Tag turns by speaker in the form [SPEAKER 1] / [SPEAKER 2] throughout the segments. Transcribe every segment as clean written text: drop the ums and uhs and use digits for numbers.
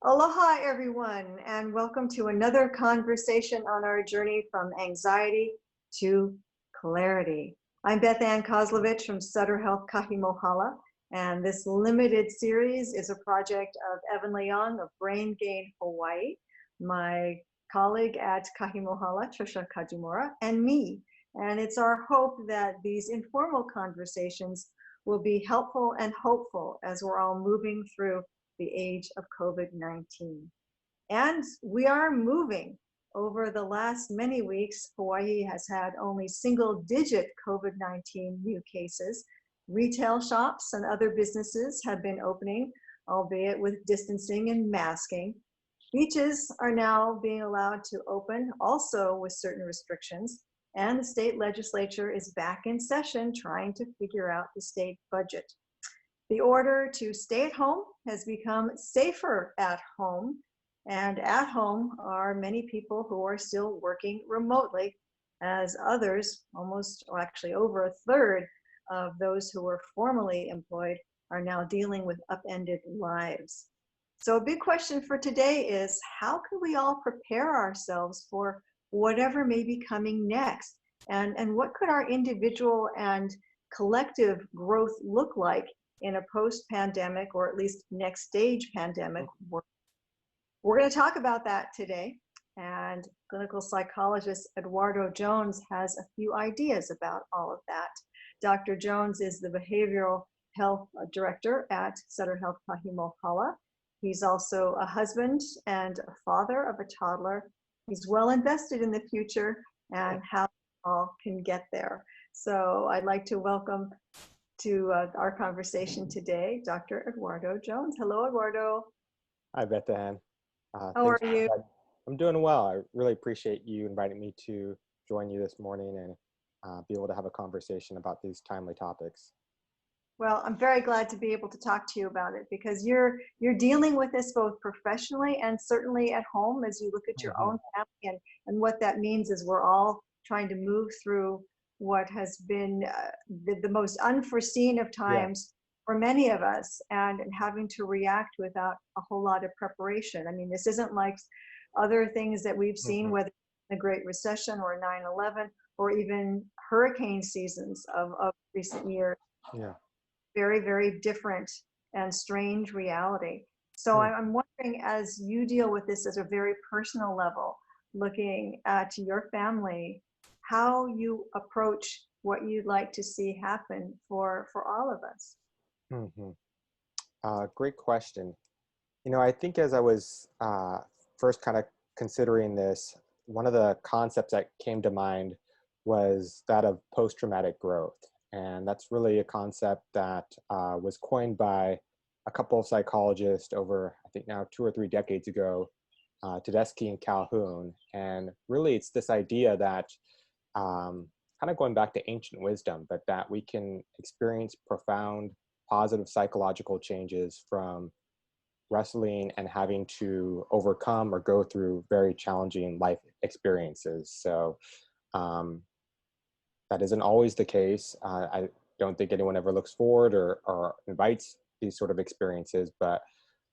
[SPEAKER 1] Aloha, everyone, and welcome to another conversation on our journey from anxiety to clarity. I'm Beth-Ann Kozlovich from Sutter Health Kahi Mohala, and this limited series is a project of Evan Leong of Brain Gain Hawaii, my colleague at Kahi Mohala, Trisha Kajimura, and me. And it's our hope that these informal conversations will be helpful and hopeful as we're all moving through the age of COVID-19. And we are moving. Over the last many weeks, Hawaii has had only single-digit COVID-19 new cases. Retail shops and other businesses have been opening, albeit with distancing and masking. Beaches are now being allowed to open, also with certain restrictions. And the state legislature is back in session trying to figure out the state budget. The order to stay at home has become safer at home, and at home are many people who are still working remotely, as others, almost, or actually over a third of those who were formerly employed are now dealing with upended lives. So a big question for today is, how can we all prepare ourselves for whatever may be coming next? And what could our individual and collective growth look like in a post-pandemic, or at least next stage pandemic world? We're going to talk about that today, and clinical psychologist Eduardo Jones has a few ideas about all of that. Dr. Jones is the behavioral health director at Sutter Health Kahi Mohala. He's also a husband and a father of a toddler. He's well invested in the future and how we all can get there. So I'd like to welcome to our conversation today, Dr. Eduardo Jones. Hello, Eduardo.
[SPEAKER 2] Hi, Beth-Ann.
[SPEAKER 1] How are you?
[SPEAKER 2] I'm doing well. I really appreciate you inviting me to join you this morning and be able to have a conversation about these timely topics.
[SPEAKER 1] Well, I'm very glad to be able to talk to you about it, because you're dealing with this both professionally and certainly at home as you look at your own family, and what that means is we're all trying to move through what has been the most unforeseen of times for many of us, and having to react without a whole lot of preparation. I mean, this isn't like other things that we've seen, whether the Great Recession or 9/11 or even hurricane seasons of recent years.
[SPEAKER 2] Yeah.
[SPEAKER 1] Very, very different and strange reality. So I'm wondering, as you deal with this as a very personal level, looking at your family, how you approach what you'd like to see happen for all of us.
[SPEAKER 2] Great question. You know, I think as I was first kind of considering this, one of the concepts that came to mind was that of post-traumatic growth. And that's really a concept that was coined by a couple of psychologists over, I think now 2 or 3 decades ago, Tedeschi and Calhoun. And really it's this idea that, kind of going back to ancient wisdom, but that we can experience profound positive psychological changes from wrestling and having to overcome or go through very challenging life experiences. So that isn't always the case. I don't think anyone ever looks forward or invites these sort of experiences, but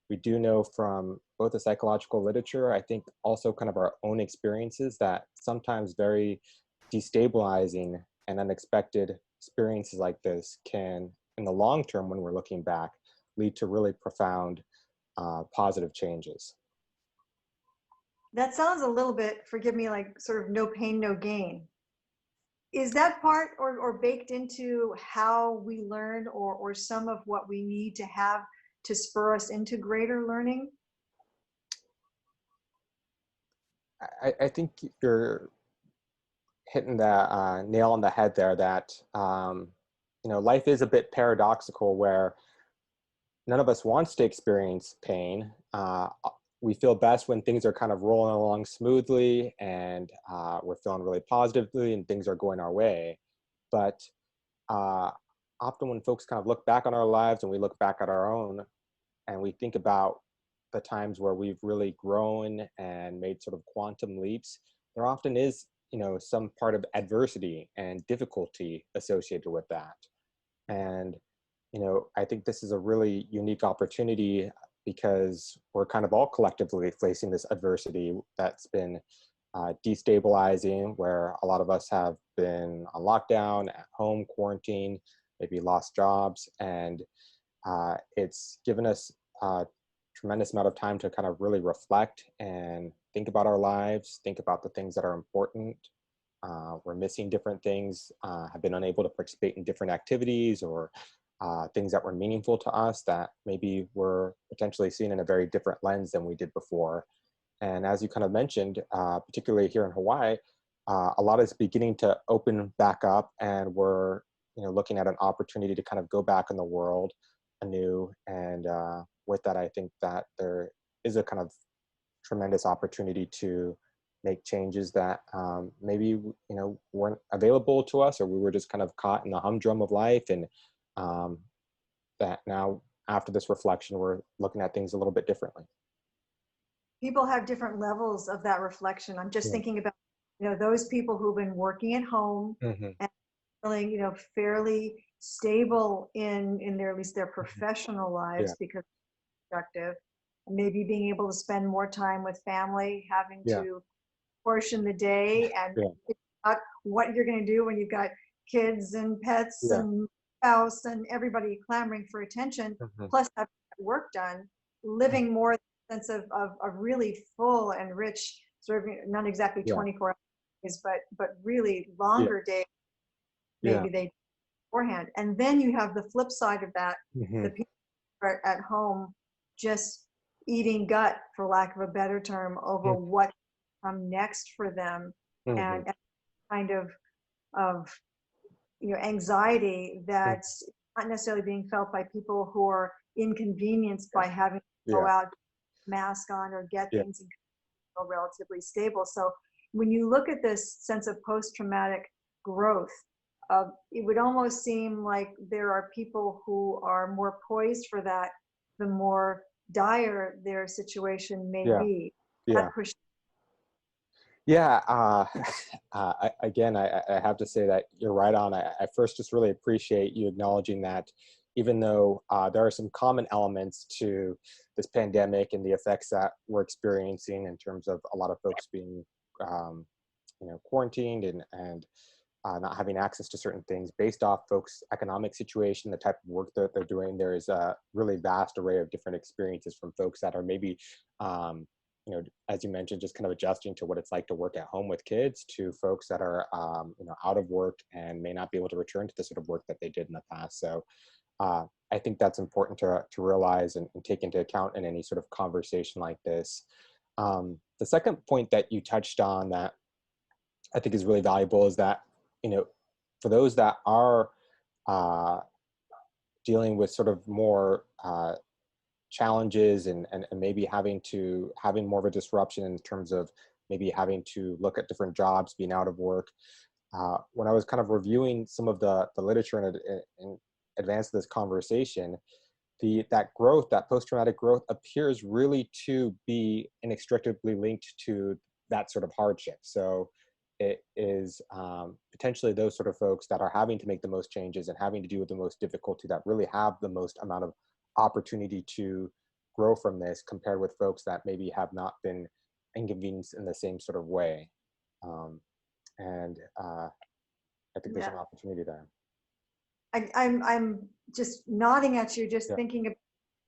[SPEAKER 2] we do know from both the psychological literature, I think also kind of our own experiences, that sometimes very destabilizing and unexpected experiences like this can, in the long term, when we're looking back, lead to really profound positive changes.
[SPEAKER 1] That sounds a little bit, forgive me, like sort of no pain, no gain. Is that part or baked into how we learn, or some of what we need to have to spur us into greater learning?
[SPEAKER 2] I think you're hitting the nail on the head there, that you know, life is a bit paradoxical, where none of us wants to experience pain. We feel best when things are kind of rolling along smoothly and we're feeling really positively and things are going our way. But often when folks kind of look back on our lives and we look back at our own and we think about the times where we've really grown and made sort of quantum leaps, there often is, you know, some part of adversity and difficulty associated with that. And, you know, I think this is a really unique opportunity because we're kind of all collectively facing this adversity that's been destabilizing, where a lot of us have been on lockdown, at home, quarantine, maybe lost jobs, and it's given us a tremendous amount of time to kind of really reflect and think about our lives, think about the things that are important. We're missing different things, have been unable to participate in different activities, or things that were meaningful to us that maybe were potentially seen in a very different lens than we did before. And as you kind of mentioned, particularly here in Hawaii, a lot is beginning to open back up, and we're looking at an opportunity to kind of go back in the world anew. And with that, I think that there is a kind of tremendous opportunity to make changes that maybe weren't available to us, or we were just kind of caught in the humdrum of life. And that now, after this reflection, we're looking at things a little bit differently.
[SPEAKER 1] People have different levels of that reflection. I'm just thinking about, those people who've been working at home and feeling, fairly stable in their, at least their professional lives because it's productive, and maybe being able to spend more time with family, having to portion the day and figure out what you're going to do when you've got kids and pets and spouse and everybody clamoring for attention, plus having work done, living more sense of really full and rich, sort of not exactly 24 hours, but really longer days, maybe they beforehand. And then you have the flip side of that, the people are at home just eating gut, for lack of a better term, over what come next for them, and kind of anxiety that's not necessarily being felt by people who are inconvenienced by having to go out, mask on, or get things and feel relatively stable. So when you look at this sense of post-traumatic growth, it would almost seem like there are people who are more poised for that, the more dire their situation may be.
[SPEAKER 2] Again, I have to say that you're right on. I first just really appreciate you acknowledging that even though there are some common elements to this pandemic and the effects that we're experiencing in terms of a lot of folks being quarantined and not having access to certain things based off folks' economic situation, the type of work that they're doing, there is a really vast array of different experiences from folks that are maybe as you mentioned, just kind of adjusting to what it's like to work at home with kids, to folks that are, out of work and may not be able to return to the sort of work that they did in the past. So I think that's important to realize and take into account in any sort of conversation like this. The second point that you touched on that I think is really valuable is that, for those that are dealing with sort of more challenges and maybe having more of a disruption in terms of maybe having to look at different jobs, being out of work. When I was kind of reviewing some of the literature in advance of this conversation, that post-traumatic growth appears really to be inextricably linked to that sort of hardship. So it is potentially those sort of folks that are having to make the most changes and having to deal with the most difficulty that really have the most amount of opportunity to grow from this, compared with folks that maybe have not been inconvenienced in the same sort of way. I think there's an opportunity there.
[SPEAKER 1] I'm just nodding at you, just thinking of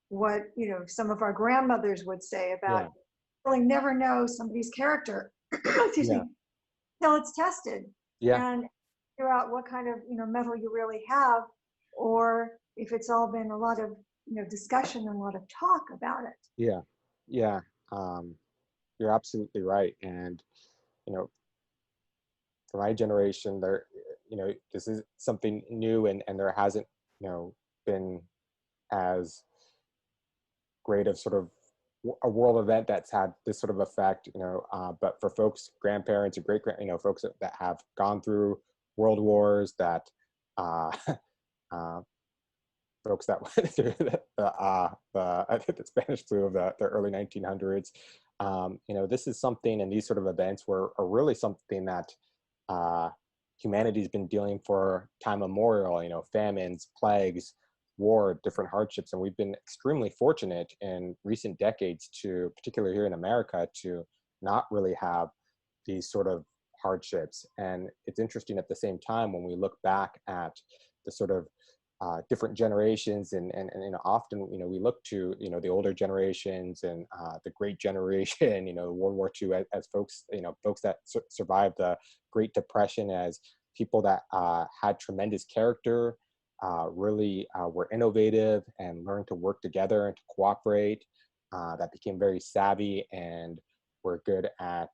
[SPEAKER 1] what some of our grandmothers would say about really never know somebody's character excuse me, until it's tested and figure out what kind of metal you really have, or if it's all been a lot of discussion and a lot of talk about it.
[SPEAKER 2] You're absolutely right. And for my generation, there this is something new, and there hasn't been as great of sort of a world event that's had this sort of effect, but for folks, grandparents or folks that have gone through world wars, that folks that went through I think the Spanish flu of the early 1900s, this is something, and these sort of events are really something that humanity's been dealing for time immemorial. Famines, plagues, war, different hardships. And we've been extremely fortunate in recent decades to, particularly here in America, to not really have these sort of hardships. And it's interesting at the same time when we look back at the sort of different generations, and often we look to the older generations and the Great Generation, World War II, as folks folks that survived the Great Depression as people that had tremendous character, really were innovative and learned to work together and to cooperate, that became very savvy and were good at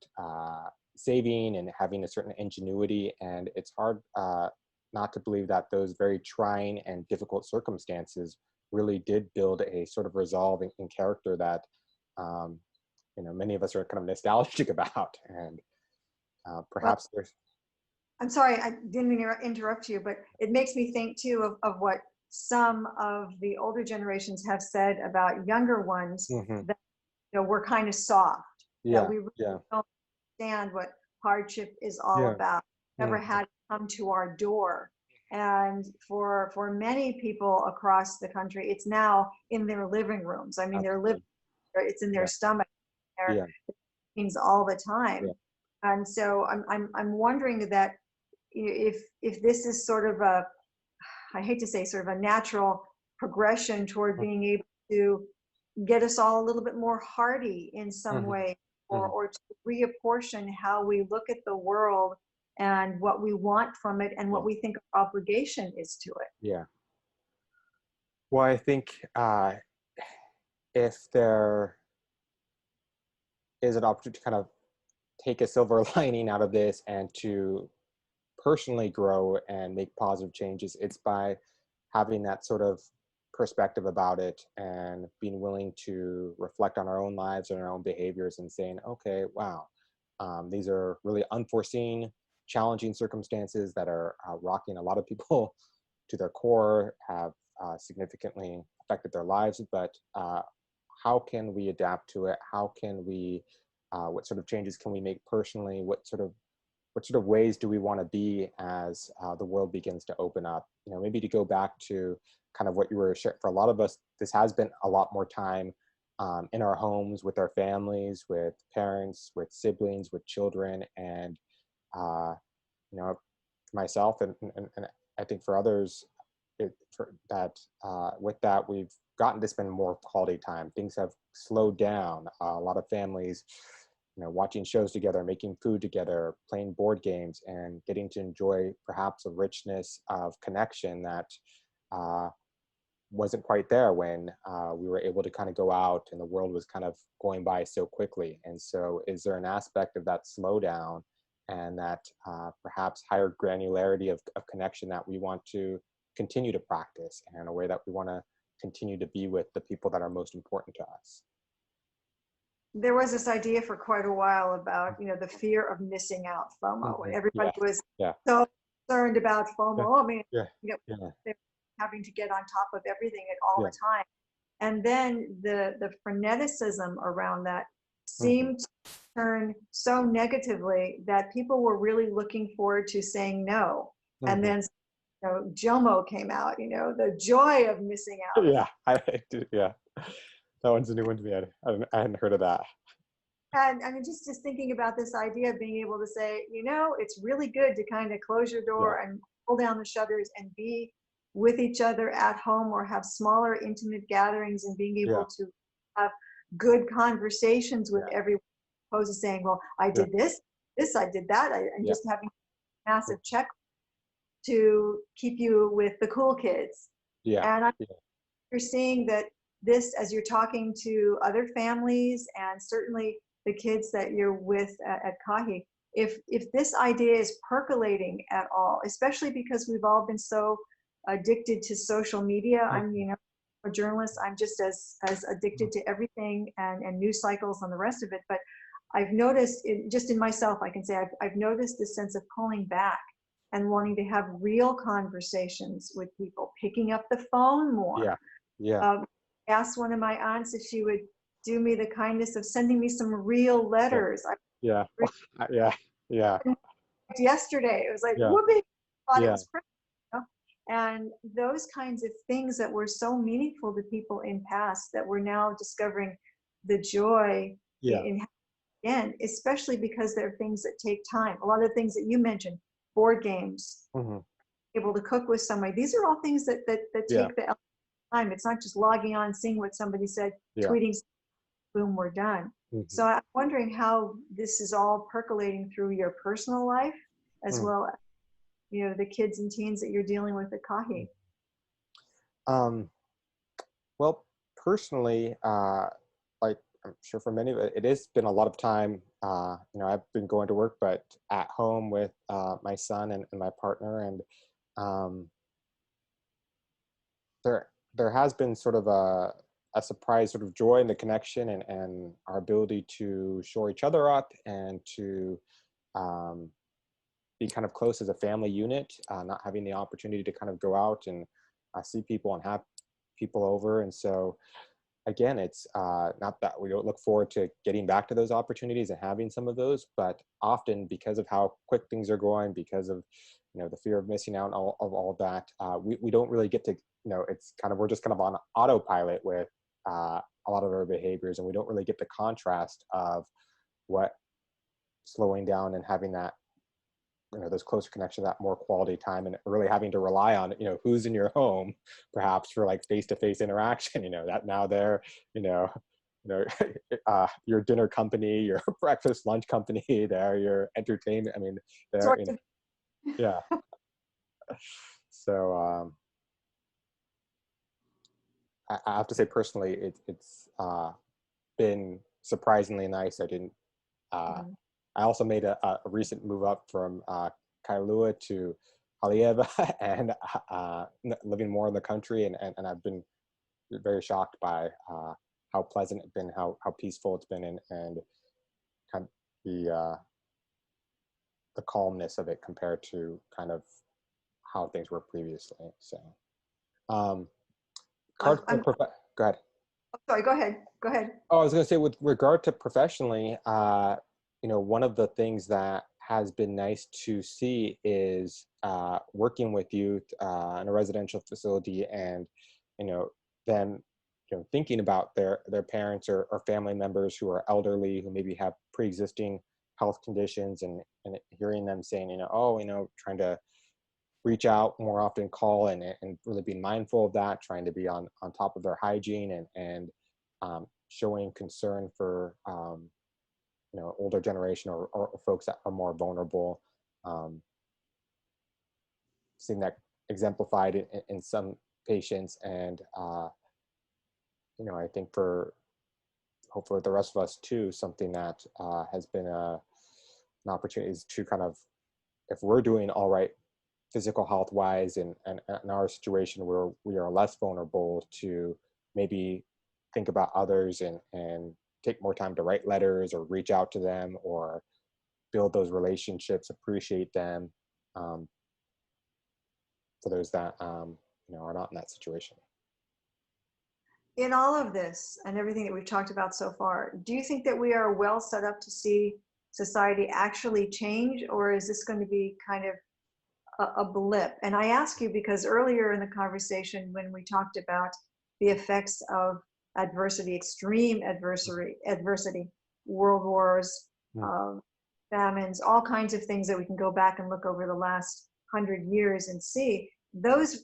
[SPEAKER 2] saving and having a certain ingenuity. And it's hard not to believe that those very trying and difficult circumstances really did build a sort of resolve in character that many of us are kind of nostalgic about. And perhaps there's
[SPEAKER 1] I'm sorry, I didn't mean to interrupt you, but it makes me think too of what some of the older generations have said about younger ones, that we're kind of soft, that we really don't understand what hardship is all about. Never had it come to our door. And for many people across the country, it's now in their living rooms. I mean, they're living, it's in their stomach, their things all the time. And so I'm wondering that if this is sort of I hate to say sort of a natural progression toward being able to get us all a little bit more hardy in some way, or to reapportion how we look at the world and what we want from it and what we think our obligation is to it.
[SPEAKER 2] Yeah. Well, I think if there is an opportunity to kind of take a silver lining out of this and to personally grow and make positive changes, it's by having that sort of perspective about it and being willing to reflect on our own lives and our own behaviors and saying, okay, wow, these are really unforeseen, challenging circumstances that are rocking a lot of people to their core, have significantly affected their lives, but how can we adapt to it? How can we, what sort of changes can we make personally? What sort of ways do we want to be as the world begins to open up? Maybe to go back to kind of what you were sharing, for a lot of us, this has been a lot more time in our homes, with our families, with parents, with siblings, with children. And, for myself and I think for others, with that, we've gotten to spend more quality time. Things have slowed down. A lot of families, watching shows together, making food together, playing board games, and getting to enjoy perhaps a richness of connection that wasn't quite there when we were able to kind of go out and the world was kind of going by so quickly. And so is there an aspect of that slowdown and that perhaps higher granularity of connection that we want to continue to practice, and a way that we want to continue to be with the people that are most important to us?
[SPEAKER 1] There was this idea for quite a while about, the fear of missing out, FOMO, and everybody was so concerned about FOMO. I mean, they're having to get on top of everything at all the time. And then the freneticism around that seemed to turn so negatively that people were really looking forward to saying no. And then, JOMO came out, the joy of missing out.
[SPEAKER 2] That one's a new one to me. I hadn't heard of that.
[SPEAKER 1] And I mean, just thinking about this idea of being able to say, it's really good to kind of close your door and pull down the shutters and be with each other at home, or have smaller, intimate gatherings, and being able to have good conversations with everyone, opposed to saying, well, I did this, I did that, and just having a massive check to keep you with the cool kids. And you're seeing that this, as you're talking to other families and certainly the kids that you're with at Kahi, if this idea is percolating at all, especially because we've all been so addicted to social media. I'm, a journalist, I'm just as addicted to everything and news cycles and the rest of it. But I've noticed, just in myself, I can say I've noticed this sense of pulling back and wanting to have real conversations with people, picking up the phone more. Asked one of my aunts if she would do me the kindness of sending me some real letters. Yesterday, it was like, whoopee, thought it was pretty. And those kinds of things that were so meaningful to people in past that we're now discovering the joy
[SPEAKER 2] Yeah.
[SPEAKER 1] in again, especially because they're things that take time. A lot of the things that you mentioned, board games,
[SPEAKER 2] Hmm.
[SPEAKER 1] able to cook with somebody. These are all things that
[SPEAKER 2] Yeah.
[SPEAKER 1] take the time. It's not just logging on, seeing what somebody said,
[SPEAKER 2] Yeah.
[SPEAKER 1] tweeting, boom, we're done.
[SPEAKER 2] Hmm.
[SPEAKER 1] So I'm wondering how this is all percolating through your personal life, as
[SPEAKER 2] Mm.
[SPEAKER 1] well as, the kids and teens that you're dealing with at Kahi.
[SPEAKER 2] Um, well, personally, like I'm sure for many of it, it has been a lot of time. I've been going to work, but at home with my son and my partner, and um, there has been sort of a surprise sort of joy in the connection and our ability to shore each other up and to um, be kind of close as a family unit, not having the opportunity to kind of go out and see people and have people over. And so again, it's not that we don't look forward to getting back to those opportunities and having some of those, but often because of how quick things are going, because of the fear of missing out on all of that, we don't really get to, it's kind of, we're just kind of on autopilot with a lot of our behaviors, and we don't really get the contrast of what slowing down and having that, those closer connections, that more quality time, and really having to rely on, who's in your home, perhaps for like face-to-face interaction, that now they're, you know, your dinner company, your breakfast, lunch company, they're your entertainment. I mean, they're,
[SPEAKER 1] Sort of.
[SPEAKER 2] yeah. So I have to say personally, it's been surprisingly nice.
[SPEAKER 1] Mhm.
[SPEAKER 2] I also made a recent move up from Kailua to Haleiwa and living more in the country, and I've been very shocked by how pleasant it's been, how peaceful it's been, and kind of the calmness of it compared to kind of how things were previously. So, um,
[SPEAKER 1] I'm
[SPEAKER 2] go ahead.
[SPEAKER 1] sorry. Go ahead. Go ahead.
[SPEAKER 2] Oh, I was going to say, with regard to professionally, one of the things that has been nice to see is working with youth in a residential facility, and them thinking about their parents or family members who are elderly, who maybe have pre-existing health conditions, and hearing them saying, oh, trying to reach out more often, call, and really being mindful of that, trying to be on top of their hygiene, and showing concern for older generation, or folks that are more vulnerable. Um, Seeing that exemplified in some patients, and I think for hopefully the rest of us too, something that has been an opportunity is to kind of, if we're doing all right physical health wise, and in our situation where we are less vulnerable, to maybe think about others, and take more time to write letters or reach out to them or build those relationships, appreciate them, um, for those that are not in that situation.
[SPEAKER 1] In all of this and everything that we've talked about so far, do you think that we are well set up to see society actually change, or is this going to be kind of a blip? And I ask you because earlier in the conversation, when we talked about the effects of adversity, extreme adversity, world wars,
[SPEAKER 2] Mm.
[SPEAKER 1] famines, all kinds of things that we can go back and look over the last 100 years and see, those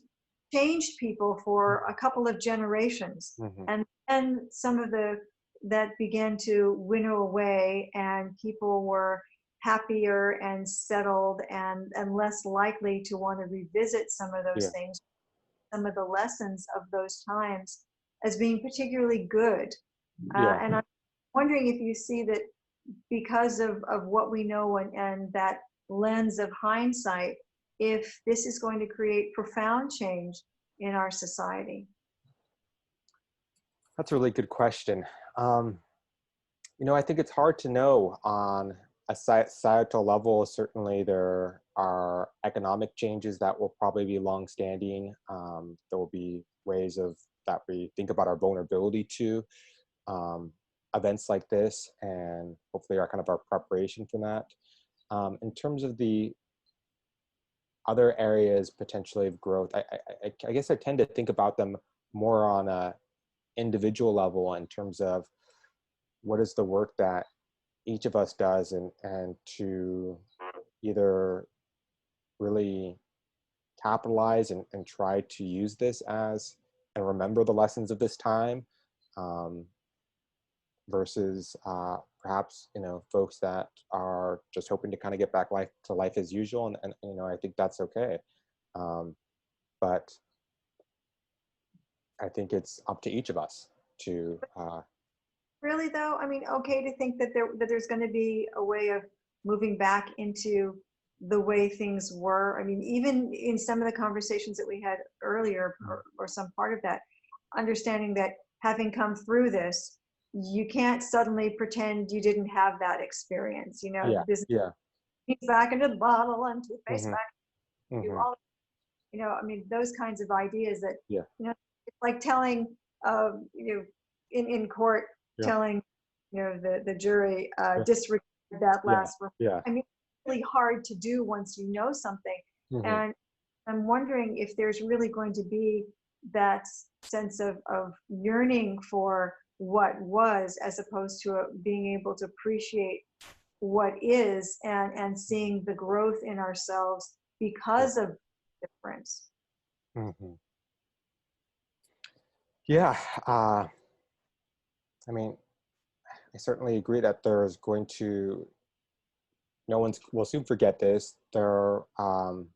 [SPEAKER 1] changed people for a couple of generations.
[SPEAKER 2] Mm-hmm.
[SPEAKER 1] And then some of that began to winnow away, and people were happier and settled, and less likely to want to revisit some of those
[SPEAKER 2] Yeah.
[SPEAKER 1] things, some of the lessons of those times as being particularly good.
[SPEAKER 2] Yeah.
[SPEAKER 1] And I'm wondering if you see that because of what we know, and that lens of hindsight, if this is going to create profound change in our society.
[SPEAKER 2] That's a really good question. Um, I think it's hard to know on a societal level. Certainly, there are economic changes that will probably be longstanding. There will be ways of that we think about our vulnerability to um, events like this, and hopefully our kind of our preparation for that. In terms of the other areas potentially of growth, I guess I tend to think about them more on a individual level in terms of what is the work that each of us does, and to either really capitalize and try to use this as and remember the lessons of this time, um, versus perhaps folks that are just hoping to kind of get back life as usual, and I think that's okay, um, but I think it's up to each of us to
[SPEAKER 1] Really though, I mean, okay to think that there's going to be a way of moving back into the way things were. I mean, even in some of the conversations that we had earlier, or some part of that, understanding that having come through this, you can't suddenly pretend you didn't have that experience. You know,
[SPEAKER 2] yeah,
[SPEAKER 1] this
[SPEAKER 2] yeah.
[SPEAKER 1] back into the bottle and toothpaste
[SPEAKER 2] Hmm.
[SPEAKER 1] back, do
[SPEAKER 2] Hmm.
[SPEAKER 1] all, I mean, those kinds of ideas that,
[SPEAKER 2] Yeah,
[SPEAKER 1] it's like telling, in court,
[SPEAKER 2] yeah,
[SPEAKER 1] telling, the jury,
[SPEAKER 2] yeah,
[SPEAKER 1] disregard that
[SPEAKER 2] yeah,
[SPEAKER 1] last word.
[SPEAKER 2] yeah.
[SPEAKER 1] I mean, it's really hard to do once you know something.
[SPEAKER 2] Hmm.
[SPEAKER 1] And I'm wondering if there's really going to be that sense of yearning for what was, as opposed to being able to appreciate what is, and seeing the growth in ourselves
[SPEAKER 2] Yeah.
[SPEAKER 1] because of difference.
[SPEAKER 2] Hmm. Yeah. I mean, I certainly agree that there's going to, no one's will soon forget this. There will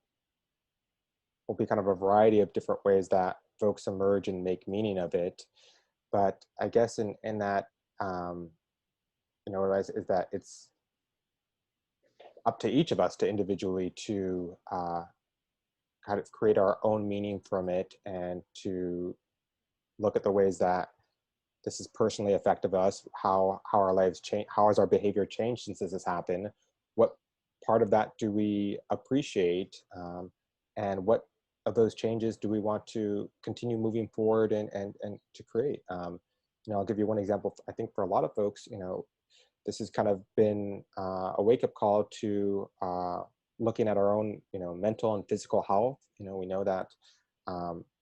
[SPEAKER 2] be kind of a variety of different ways that folks emerge and make meaning of it. But I guess in that, um, is that it's up to each of us to individually to kind of create our own meaning from it, and to look at the ways that this has personally affected us, how our lives change, how has our behavior changed since this has happened, what part of that do we appreciate, and what of those changes do we want to continue moving forward and to create. I'll give you one example. I think for a lot of folks, this has kind of been a wake-up call to looking at our own mental and physical health. We know that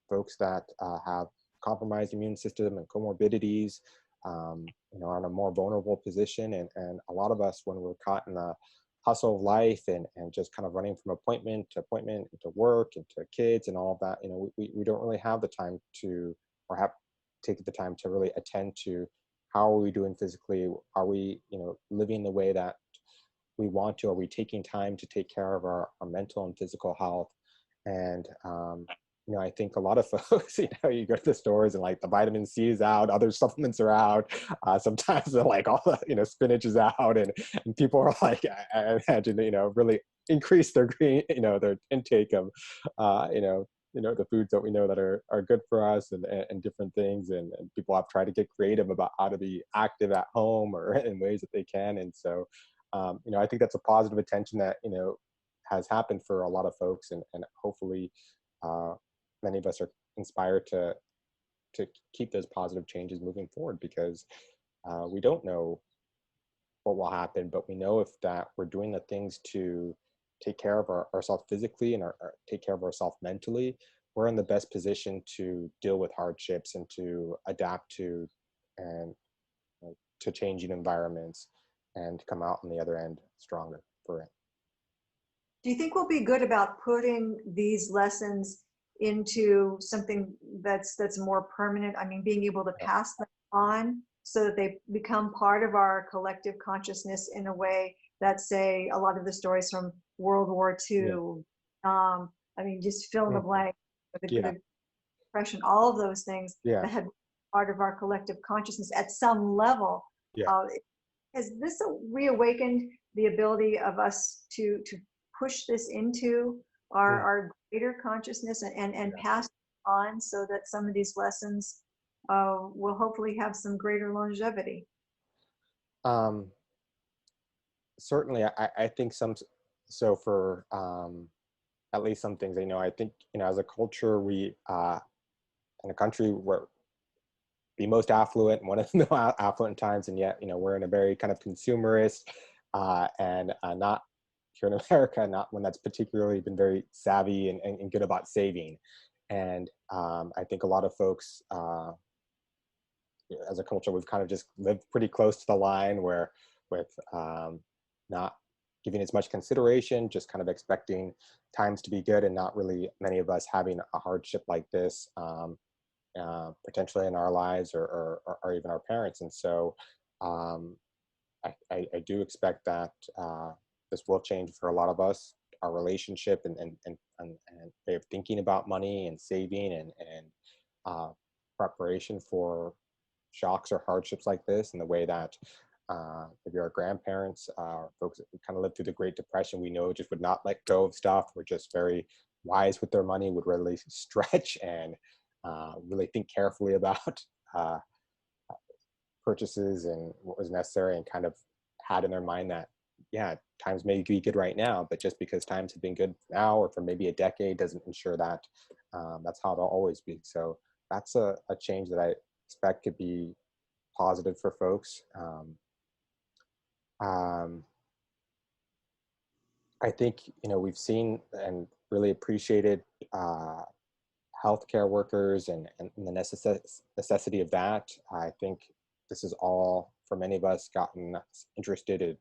[SPEAKER 2] folks that have compromised immune system and comorbidities, are in a more vulnerable position. And a lot of us, when we're caught in the hustle of life and just kind of running from appointment to appointment, into work, into kids and all of that, we don't really have the time to, or have take the time to really attend to how are we doing physically? Are we, living the way that we want to? Are we taking time to take care of our mental and physical health? And I think a lot of folks, you go to the stores and like the vitamin C is out, other supplements are out. Sometimes they're like all the, spinach is out, and people are like, I imagine, really increase their green, their intake of, the foods that we know that are good for us, and different things. And people have tried to get creative about how to be active at home or in ways that they can. And so, I think that's a positive attention that, has happened for a lot of folks, and hopefully uh, many of us are inspired to keep those positive changes moving forward, because we don't know what will happen, but we know if that we're doing the things to take care of ourselves physically, and take care of ourselves mentally, we're in the best position to deal with hardships and to adapt to, and to changing environments, and come out on the other end stronger for it.
[SPEAKER 1] Do you think we'll be good about putting these lessons into something that's more permanent? I mean, being able to pass them on so that they become part of our collective consciousness in a way that, say, a lot of the stories from World War
[SPEAKER 2] Yeah.
[SPEAKER 1] II, I mean, just fill in the
[SPEAKER 2] Mhm.
[SPEAKER 1] blank,
[SPEAKER 2] Yeah.
[SPEAKER 1] the Depression, all of those things
[SPEAKER 2] Yeah.
[SPEAKER 1] that had been part of our collective consciousness at some level.
[SPEAKER 2] Yeah.
[SPEAKER 1] Uh, has this reawakened the ability of us to push this into
[SPEAKER 2] Mm.
[SPEAKER 1] our greater consciousness, and
[SPEAKER 2] Yeah.
[SPEAKER 1] pass it on, so that some of these lessons will hopefully have some greater longevity?
[SPEAKER 2] Um, Certainly, I think so for at least some things, I think, as a culture, we, in a country where the most affluent, one of the more affluent times, and yet, we're in a very kind of consumerist, and not here in America, not one that's particularly been very savvy and good about saving. And I think a lot of folks, as a culture, we've kind of just lived pretty close to the line where with not giving as much consideration, just kind of expecting times to be good, and not really many of us having a hardship like this potentially in our lives, or even our parents. And so um, I do expect that this will change for a lot of us, our relationship and way of thinking about money and saving and uh, preparation for shocks or hardships like this, and the way that maybe our grandparents, folks that kind of lived through the Great Depression, we know just would not let go of stuff, were just very wise with their money, would really stretch and really think carefully about uh, purchases and what was necessary, and kind of had in their mind that, yeah, times may be good right now, but just because times have been good now or for maybe a decade doesn't ensure that that's how they'll always be. So that's a change that I expect could be positive for folks. Um, I think, we've seen and really appreciated healthcare workers and the necessity of that. I think this is all, for many of us, gotten us interested in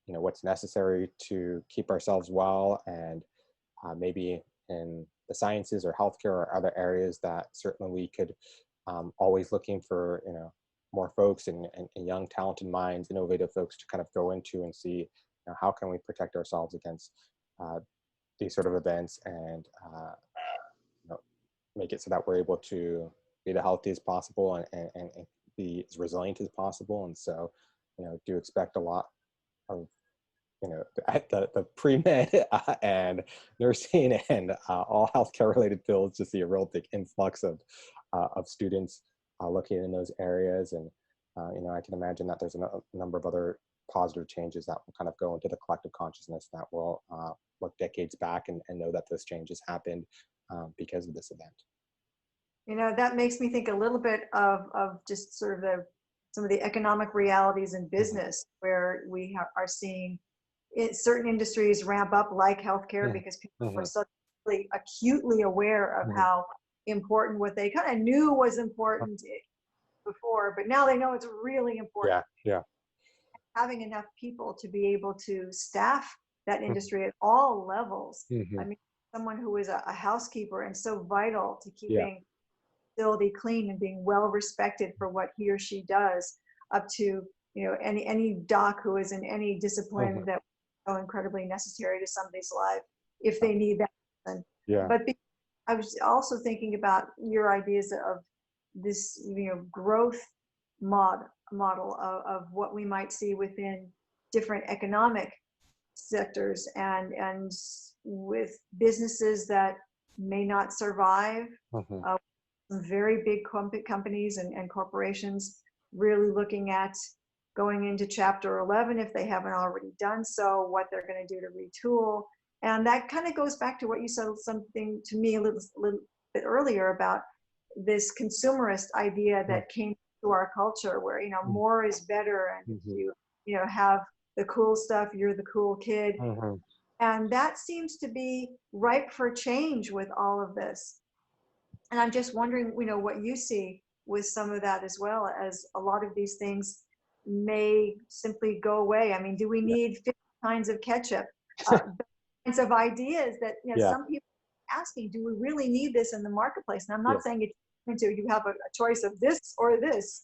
[SPEAKER 2] what's necessary to keep ourselves well, and maybe in the sciences or healthcare or other areas that certainly we could always looking for more folks and young talented minds, innovative folks to kind of go into and see how can we protect ourselves against these sort of events, and make it so that we're able to be the healthiest possible and be as resilient as possible. And so do expect a lot of at the pre-med and nursing and all healthcare related fields, to see a real big influx of students looking in those areas. And I can imagine that there's a number of other positive changes that will kind of go into the collective consciousness that will look decades back and know that those changes happened because of this event.
[SPEAKER 1] That makes me think a little bit of just sort of some of the economic realities in business, where we are seeing certain industries ramp up, like healthcare, because people are suddenly acutely aware of how important what they kind of knew was important before, but now they know it's really important.
[SPEAKER 2] Yeah.
[SPEAKER 1] Having enough people to be able to staff that industry at all levels. I mean, someone who is a housekeeper and so vital to keeping facility clean and being well respected for what he or she does, up to any doc who is in any discipline that so incredibly necessary to somebody's life if they need that person. But I was also thinking about your ideas of this growth model of what we might see within different economic sectors, and with businesses that may not survive. Some very big companies and corporations really looking at going into Chapter 11, if they haven't already done so, what they're going to do to retool. And that kind of goes back to what you said something to me a little bit earlier about this consumerist idea that came to our culture, where more is better, and if you have the cool stuff, you're the cool kid. And that seems to be ripe for change with all of this. And I'm just wondering, what you see with some of that, as well as a lot of these things may simply go away. I mean, do we need 50 kinds of ketchup? Kinds of ideas that some people are asking, do we really need this in the marketplace? And I'm not saying you have a choice of this or this.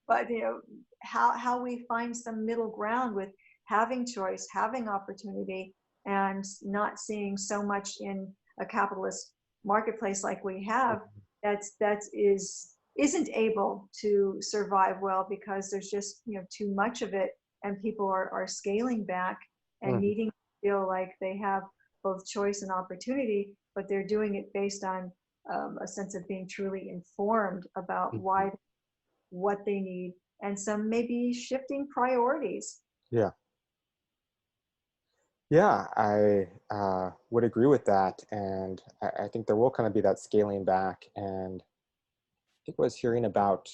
[SPEAKER 1] But how we find some middle ground with having choice, having opportunity, and not seeing so much in a capitalist marketplace like we have isn't able to survive well, because there's just too much of it, and people are scaling back and needing to feel like they have both choice and opportunity, but they're doing it based on a sense of being truly informed about what they need, and some maybe shifting priorities.
[SPEAKER 2] I would agree with that. And I think there will kind of be that scaling back. And I think I was hearing about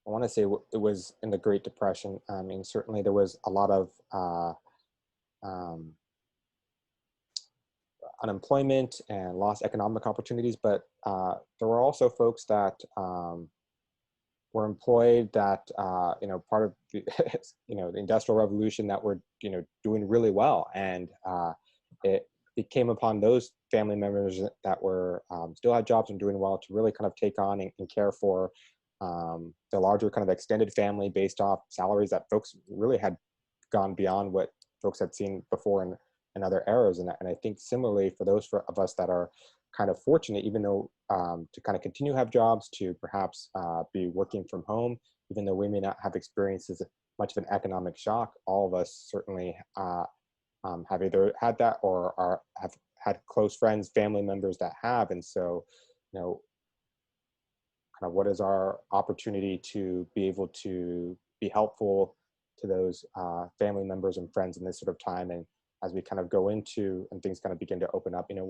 [SPEAKER 2] I want to say it was in the Great Depression. I mean, certainly there was a lot of um, unemployment and lost economic opportunities, but there were also folks that were employed that part of the the Industrial Revolution that were doing really well, and it came upon those family members that were still had jobs and doing well to really kind of take on and care for the larger kind of extended family based off salaries that folks really had gone beyond what folks had seen before in other eras. And I think similarly for those of us that are kind of fortunate, even though to kind of continue to have jobs, to perhaps be working from home, even though we may not have experienced as much of an economic shock, all of us certainly have either had that or have had close friends, family members that have. And so, kind of what is our opportunity to be able to be helpful to those family members and friends in this sort of time. And as we kind of go into and things kind of begin to open up, and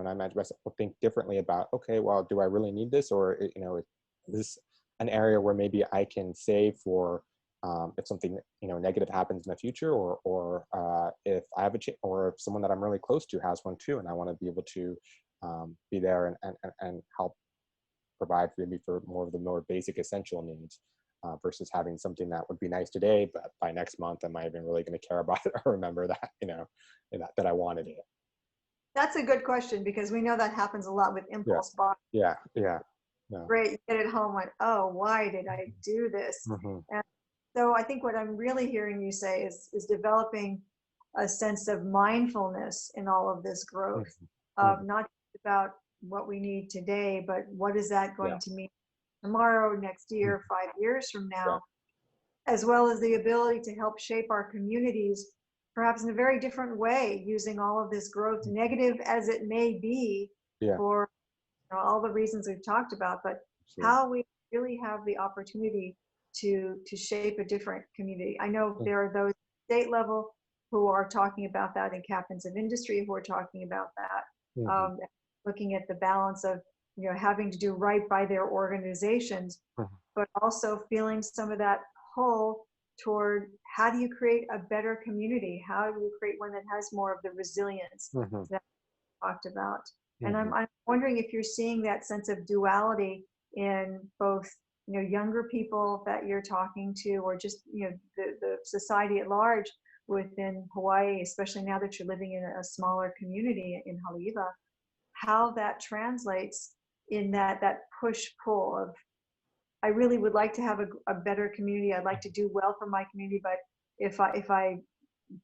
[SPEAKER 2] I imagine myself will think differently about, okay, well, do I really need this? Or, is this an area where maybe I can save for if something, negative happens in the future, or if I have or if someone that I'm really close to has one too, and I want to be able to be there and help provide maybe for more of the more basic essential needs versus having something that would be nice today, but by next month, am I even really going to care about it or remember that, that I wanted it?
[SPEAKER 1] That's a good question, because we know that happens a lot with
[SPEAKER 2] Yeah.
[SPEAKER 1] impulse buying.
[SPEAKER 2] Yeah. Yeah. Yeah.
[SPEAKER 1] Great, you get it home, like, oh, why did I do this?
[SPEAKER 2] Mm-hmm.
[SPEAKER 1] And so I think what I'm really hearing you say is developing a sense of mindfulness in all of this growth,
[SPEAKER 2] Mm-hmm.
[SPEAKER 1] not about what we need today, but what is that
[SPEAKER 2] Yeah.
[SPEAKER 1] going to mean tomorrow, next
[SPEAKER 2] Mm-hmm.
[SPEAKER 1] year, 5 years from
[SPEAKER 2] Yeah.
[SPEAKER 1] now, as well as the ability to help shape our communities, perhaps in a very different way, using all of this growth, negative as it may be,
[SPEAKER 2] Yeah.
[SPEAKER 1] for all the reasons we've talked about, but
[SPEAKER 2] Sure.
[SPEAKER 1] how we really have the opportunity to shape a different community. I know there are those state level who are talking about that, and captains of industry who are talking about that,
[SPEAKER 2] Mm-hmm.
[SPEAKER 1] looking at the balance of having to do right by their organizations,
[SPEAKER 2] Mm-hmm.
[SPEAKER 1] but also feeling some of that pull toward how do you create a better community? How do you create one that has more of the resilience
[SPEAKER 2] Mm-hmm.
[SPEAKER 1] that we talked about? And
[SPEAKER 2] Mm-hmm.
[SPEAKER 1] I'm wondering if you're seeing that sense of duality in both, younger people that you're talking to, or just, the society at large within Hawaii, especially now that you're living in a smaller community in Haleiwa, how that translates in that push-pull of, I really would like to have a better community. I'd like to do well for my community, but if I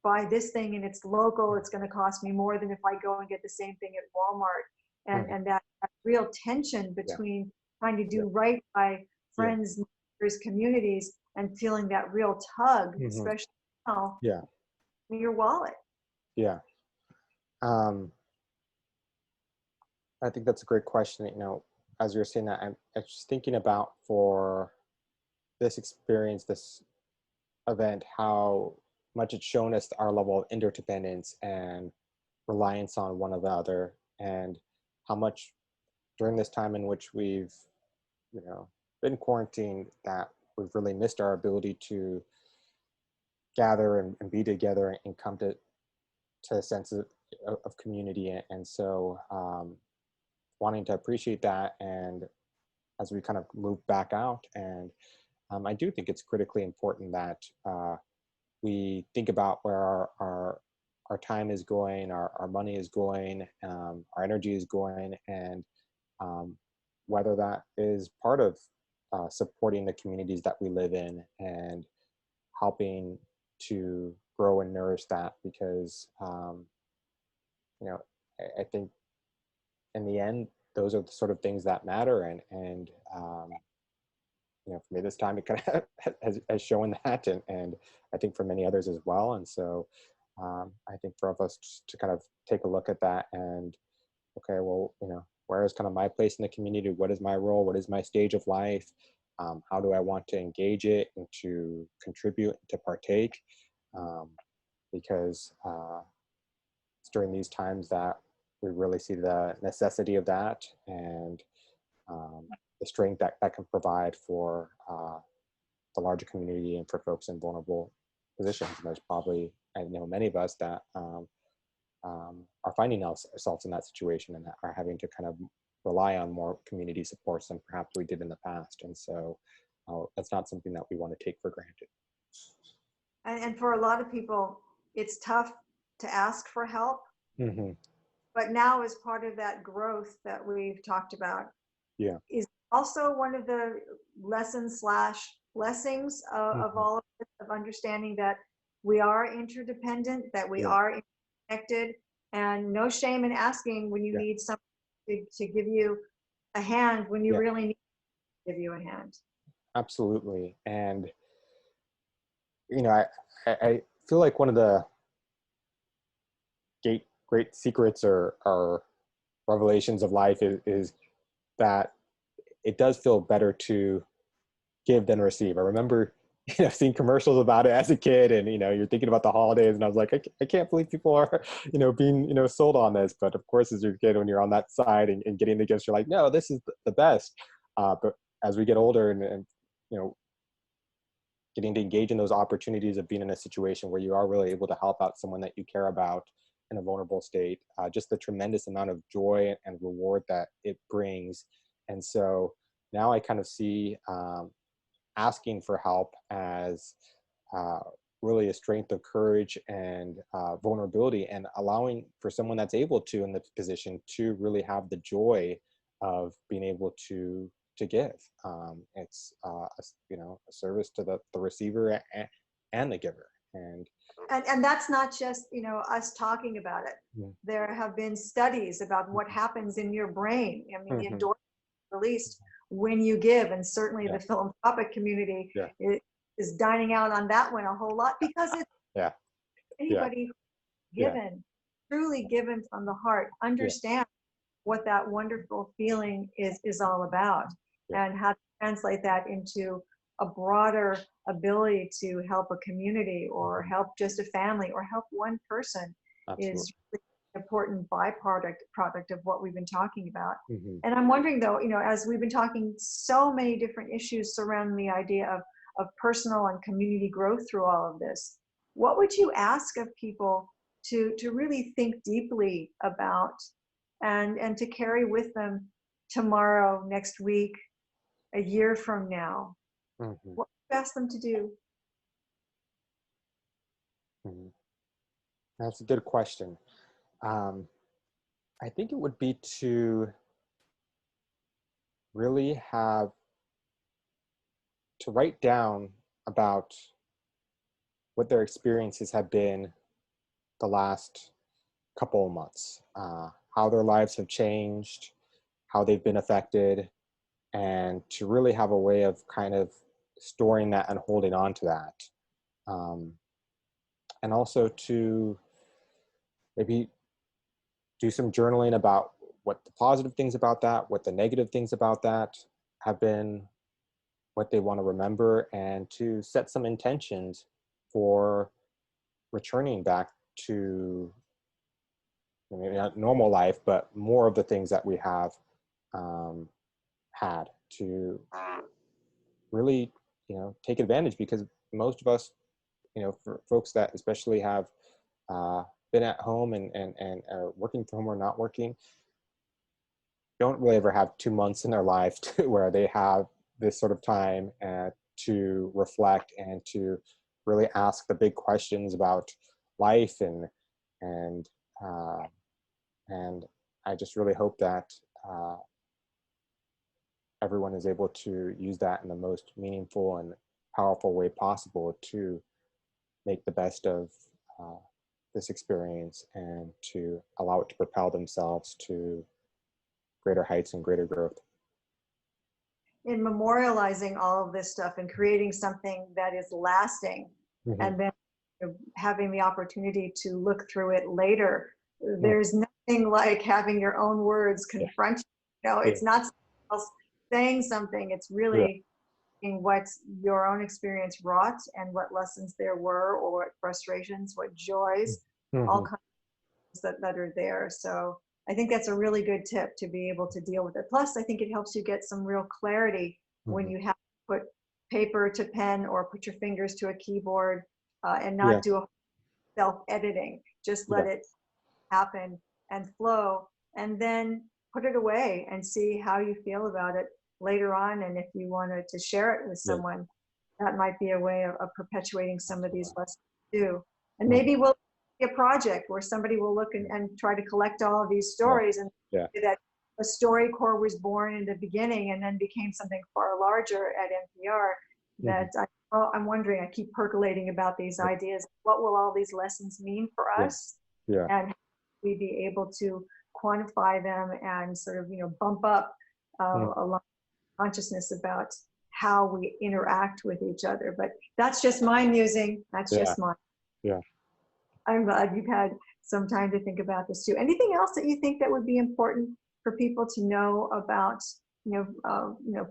[SPEAKER 1] buy this thing and it's local, it's going to cost me more than if I go and get the same thing at Walmart. And
[SPEAKER 2] Mm-hmm.
[SPEAKER 1] and that real tension
[SPEAKER 2] Yeah.
[SPEAKER 1] between trying to
[SPEAKER 2] Yeah.
[SPEAKER 1] do right by
[SPEAKER 2] Yeah.
[SPEAKER 1] friends, neighbors, communities, and feeling that real tug,
[SPEAKER 2] Mm-hmm.
[SPEAKER 1] especially now,
[SPEAKER 2] Yeah.
[SPEAKER 1] in your wallet.
[SPEAKER 2] Yeah. Um, I think that's a great question. As you're saying that, I'm just thinking about for this experience, this event, how much it's shown us our level of interdependence and reliance on one another, and how much during this time in which we've, been quarantined, that we've really missed our ability to gather and be together and come to a sense of community. And so wanting to appreciate that, and as we kind of move back out, and I do think it's critically important that we think about where our time is going, our money is going, our energy is going, and um, whether that is part of supporting the communities that we live in and helping to grow and nourish that, because you know I think in the end those are the sort of things that matter, and for me this time it kind of has shown that, and I think for many others as well. And so I think for us to kind of take a look at that and, okay, well, where is kind of my place in the community? What is my role? What is my stage of life? How do I want to engage it and to contribute, to partake? Because it's during these times that we really see the necessity of that. And the strength that that can provide for the larger community and for folks in vulnerable positions. And there's probably, I know many of us that are finding ourselves in that situation and that are having to kind of rely on more community supports than perhaps we did in the past. And so that's not something that we want to take for granted.
[SPEAKER 1] And for a lot of people, it's tough to ask for help.
[SPEAKER 2] Mm-hmm.
[SPEAKER 1] But now, as part of that growth that we've talked about,
[SPEAKER 2] Yeah.
[SPEAKER 1] is also one of the lessons / blessings of all of this, of understanding that we are interdependent, that we are connected, and no shame in asking when you need someone to give you a hand when you really need to give you a hand.
[SPEAKER 2] Absolutely. And, you know, I feel like one of the great secrets or revelations of life is that it does feel better to give than receive. I remember, seeing commercials about it as a kid, and you're thinking about the holidays, and I was like, I can't believe people are, being sold on this. But of course, as a kid, when you're on that side and getting the gifts, you're like, no, this is the best. But as we get older and getting to engage in those opportunities of being in a situation where you are really able to help out someone that you care about in a vulnerable state, just the tremendous amount of joy and reward that it brings. And so now I kind of see asking for help as really a strength of courage and vulnerability, and allowing for someone that's able to in the position to really have the joy of being able to give. It's a service to the receiver and the giver.
[SPEAKER 1] And that's not just us talking about it. There have been studies about what happens in your brain. I mean, the endorphins released when you give, and certainly the philanthropic community is dining out on that one a whole lot, because it's anybody given, truly given from the heart, understand what that wonderful feeling is all about, and how to translate that into a broader ability to help a community or help just a family or help one person. Absolutely. Is really an important product of what we've been talking about. And I'm wondering though, as we've been talking so many different issues surrounding the idea of personal and community growth through all of this, what would you ask of people to really think deeply about and to carry with them tomorrow, next week, a year from now? What would you ask them to do?
[SPEAKER 2] That's a good question. I think it would be to really write down about what their experiences have been the last couple of months, how their lives have changed, how they've been affected, and to really have a way of kind of storing that and holding on to that. And also to maybe do some journaling about what the positive things about that, what the negative things about that have been, what they want to remember, and to set some intentions for returning back to maybe not normal life, but more of the things that we have had, to really, take advantage, because most of us, for folks that especially have been at home and are working from home or not working, don't really ever have 2 months in their life where they have this sort of time to reflect and to really ask the big questions about life. And I just really hope that everyone is able to use that in the most meaningful and powerful way possible to make the best of this experience, and to allow it to propel themselves to greater heights and greater growth.
[SPEAKER 1] In memorializing all of this stuff and creating something that is lasting, and then having the opportunity to look through it later, there's nothing like having your own words confront you. It's not saying something, it's really in what your own experience wrought, and what lessons there were, or what frustrations, what joys, all kinds of things that are there. So I think that's a really good tip to be able to deal with it. Plus, I think it helps you get some real clarity when
[SPEAKER 2] Mhm.
[SPEAKER 1] you have to put paper to pen or put your fingers to a keyboard and
[SPEAKER 2] Yeah,
[SPEAKER 1] not do a self-editing. Just
[SPEAKER 2] yeah,
[SPEAKER 1] let it happen and flow, and then put it away and see how you feel about it later on. And if you wanted to share it with
[SPEAKER 2] yeah.
[SPEAKER 1] someone, that might be a way of perpetuating some of these lessons too. And
[SPEAKER 2] Mhm.
[SPEAKER 1] maybe we'll do a project where somebody will look and try to collect all of these
[SPEAKER 2] Yeah,
[SPEAKER 1] stories, and
[SPEAKER 2] yeah,
[SPEAKER 1] that a story core was born in the beginning and then became something far larger at NPR.
[SPEAKER 2] mhm.
[SPEAKER 1] That I'm wondering, I keep percolating about these
[SPEAKER 2] Yeah,
[SPEAKER 1] ideas. What will all these lessons mean for
[SPEAKER 2] yeah,
[SPEAKER 1] us?
[SPEAKER 2] yeah.
[SPEAKER 1] And how we be able to quantify them and sort of, bump up
[SPEAKER 2] Mm.
[SPEAKER 1] a lot of consciousness about how we interact with each other. But that's just my musing. That's
[SPEAKER 2] Yeah,
[SPEAKER 1] just mine.
[SPEAKER 2] yeah.
[SPEAKER 1] I'm glad you've had some time to think about this too. Anything else that you think that would be important for people to know about,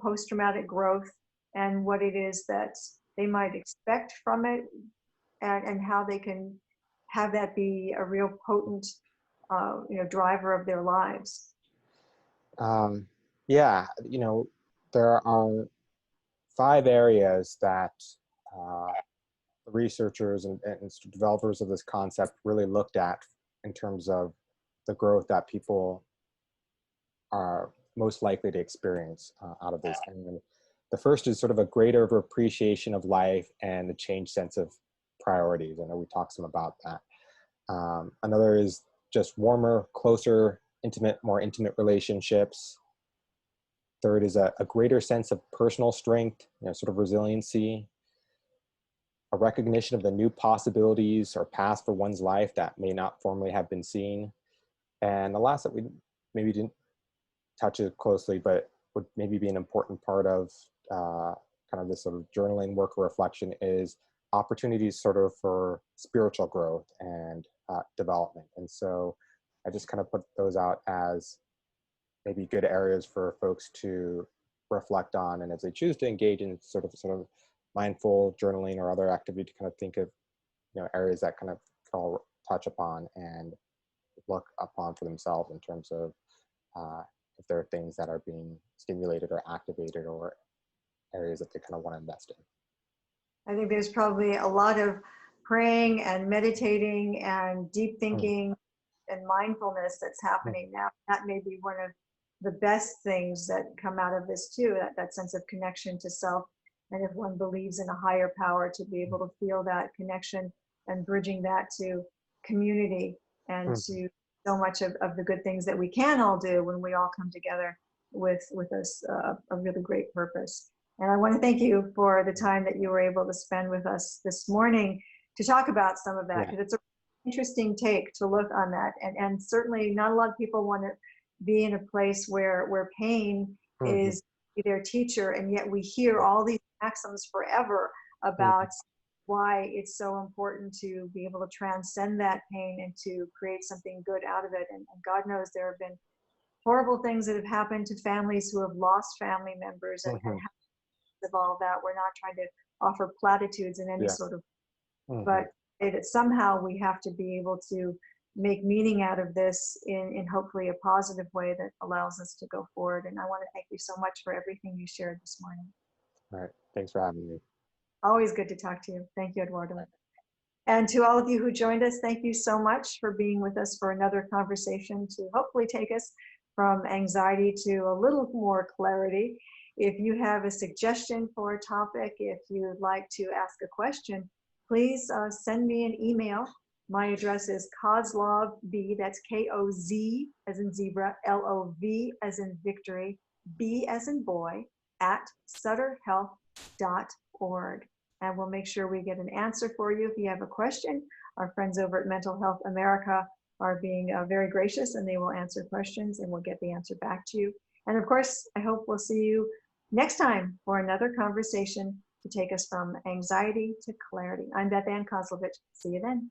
[SPEAKER 1] post-traumatic growth and what it is that they might expect from it, and how they can have that be a real potent, driver of their lives?
[SPEAKER 2] Um, yeah, there are 5 areas that uh, the researchers and developers of this concept really looked at in terms of the growth that people are most likely to experience out of this. And the first is sort of a greater appreciation of life and a changed sense of priorities. I know we talked some about that. Another is just warmer, closer, more intimate relationships. Third is a greater sense of personal strength, sort of resiliency, a recognition of the new possibilities or paths for one's life that may not formally have been seen. And the last that we maybe didn't touch it closely, but would maybe be an important part of kind of this sort of journaling work or reflection is opportunities sort of for spiritual growth and development. And so I just kind of put those out as maybe good areas for folks to reflect on, and as they choose to engage in sort of mindful journaling or other activity, to kind of think of areas that kind of can all touch upon and look upon for themselves in terms of if there are things that are being stimulated or activated, or areas that they kind of want to invest
[SPEAKER 1] I think there's probably a lot of praying and meditating and deep
[SPEAKER 2] in.
[SPEAKER 1] thinking and mindfulness that's
[SPEAKER 2] Mm,
[SPEAKER 1] happening now. That may be one of the best things that come out of this too, that sense of connection to self. And if one believes in a higher power, to be able to feel that connection and bridging that to community and
[SPEAKER 2] mm,
[SPEAKER 1] to so much of the good things that we can all do when we all come together with a really great purpose. And I want to thank you for the time that you were able to spend with us this morning to talk about some of that,
[SPEAKER 2] yeah.
[SPEAKER 1] because it's a interesting take to look on that. And certainly not a lot of people want to be in a place where pain
[SPEAKER 2] Mhm,
[SPEAKER 1] is their teacher, and yet we hear
[SPEAKER 2] yeah.
[SPEAKER 1] all these maxims forever about
[SPEAKER 2] Mhm,
[SPEAKER 1] why it's so important to be able to transcend that pain and to create something good out of it. And God knows there have been horrible things that have happened to families who have lost family members, and
[SPEAKER 2] mhm,
[SPEAKER 1] how of all that. We're not trying to offer platitudes in any
[SPEAKER 2] yeah.
[SPEAKER 1] sort of,
[SPEAKER 2] Mhm,
[SPEAKER 1] but that somehow we have to be able to make meaning out of this in hopefully a positive way that allows us to go forward. And I want to thank you so much for everything you shared this morning.
[SPEAKER 2] all right. Thanks for having me.
[SPEAKER 1] Always good to talk to you. Thank you, Eduardo. And to all of you who joined us, thank you so much for being with us for another conversation to hopefully take us from anxiety to a little more clarity. If you have a suggestion for a topic, if you'd like to ask a question, please send me an email. My address is kozlovb, that's K-O-Z as in zebra, L-O-V as in victory, B as in boy, at sutterhealth.org. And we'll make sure we get an answer for you if you have a question. Our friends over at Mental Health America are being very gracious, and they will answer questions and we'll get the answer back to you. And of course, I hope we'll see you next time for another conversation to take us from anxiety to clarity. I'm Beth-Ann Kozlovich. See you then.